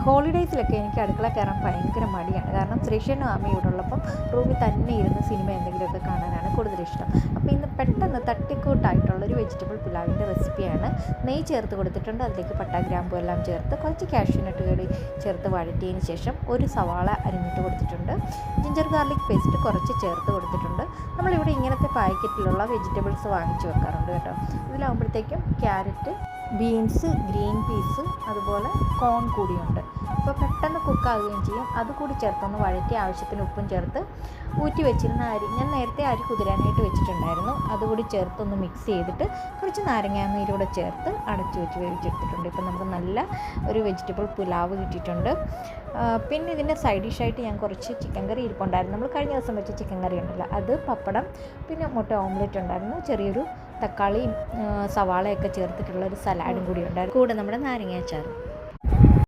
ഹോളിഡേയ്സിലൊക്കെ എനിക്ക് അടുക്കള കയറാൻ ഭയങ്കര മടിയാണ്. കാരണം ശ്രീഷേനും അമ്മയും ഇവിടെ ഉള്ളപ്പം റൂമിൽ തന്നെ ഇരുന്ന് സിനിമ എന്തെങ്കിലുമൊക്കെ കാണാനാണ് കൂടുതൽ ഇഷ്ടം. അപ്പോൾ ഇന്ന് പെട്ടെന്ന് തട്ടിക്കൂട്ടായിട്ടുള്ളൊരു വെജിറ്റബിൾ പുലാവിൻ്റെ റെസിപ്പിയാണ്. നെയ്യ് ചേർത്ത് കൊടുത്തിട്ടുണ്ട്. അതിലേക്ക് പട്ട ഗ്രാമ്പൂ എല്ലാം ചേർത്ത് കുറച്ച് കാഷ്യൂനട്ട് കൂടി ചേർത്ത് വഴറ്റിയതിന് ശേഷം ഒരു സവാള അരിഞ്ഞിട്ട് കൊടുത്തിട്ടുണ്ട്. ജിഞ്ചർ ഗാർലിക് പേസ്റ്റ് കുറച്ച് ചേർത്ത് കൊടുത്തിട്ടുണ്ട്. നമ്മളിവിടെ ഇങ്ങനത്തെ പാക്കറ്റിലുള്ള വെജിറ്റബിൾസ് വാങ്ങിച്ച് വെക്കാറുണ്ട് കേട്ടോ. ഇതിലാകുമ്പോഴത്തേക്കും ക്യാരറ്റ്, ബീൻസ്, ഗ്രീൻ പീസ്, അതുപോലെ കോൺ കൂടിയുണ്ട്. അപ്പോൾ പെട്ടെന്ന് കുക്കാവുകയും ചെയ്യും. അതുകൂടി ചേർത്തൊന്ന് വഴറ്റി ആവശ്യത്തിന് ഉപ്പും ചേർത്ത് ഊറ്റി വെച്ചിരുന്ന അരി, ഞാൻ നേരത്തെ അരി കുതിരാനായിട്ട് വെച്ചിട്ടുണ്ടായിരുന്നു, അതുകൂടി ചേർത്തൊന്ന് മിക്സ് ചെയ്തിട്ട് കുറച്ച് നാരങ്ങാനീരൂടെ ചേർത്ത് അടച്ചു വെച്ച് വേവിച്ചെടുത്തിട്ടുണ്ട്. ഇപ്പം നമുക്ക് നല്ല ഒരു വെജിറ്റബിൾ പുലാവ് കിട്ടിയിട്ടുണ്ട്. പിന്നെ ഇതിൻ്റെ സൈഡ് ഡിഷായിട്ട് ഞാൻ കുറച്ച് ചിക്കൻ കറി ഇരിപ്പുണ്ടായിരുന്നു. നമ്മൾ കഴിഞ്ഞ ദിവസം വെച്ച ചിക്കൻ കറി ഉണ്ടല്ലോ, അത്, പപ്പടം, പിന്നെ മുട്ട ഓംലെറ്റ് ഉണ്ടായിരുന്നു, ചെറിയൊരു തക്കാളിയും സവാളയൊക്കെ ചേർത്തിട്ടുള്ള ഒരു സലാഡും കൂടി ഉണ്ടായിരുന്നു, കൂടെ നമ്മുടെ നാരങ്ങ അച്ചാറും.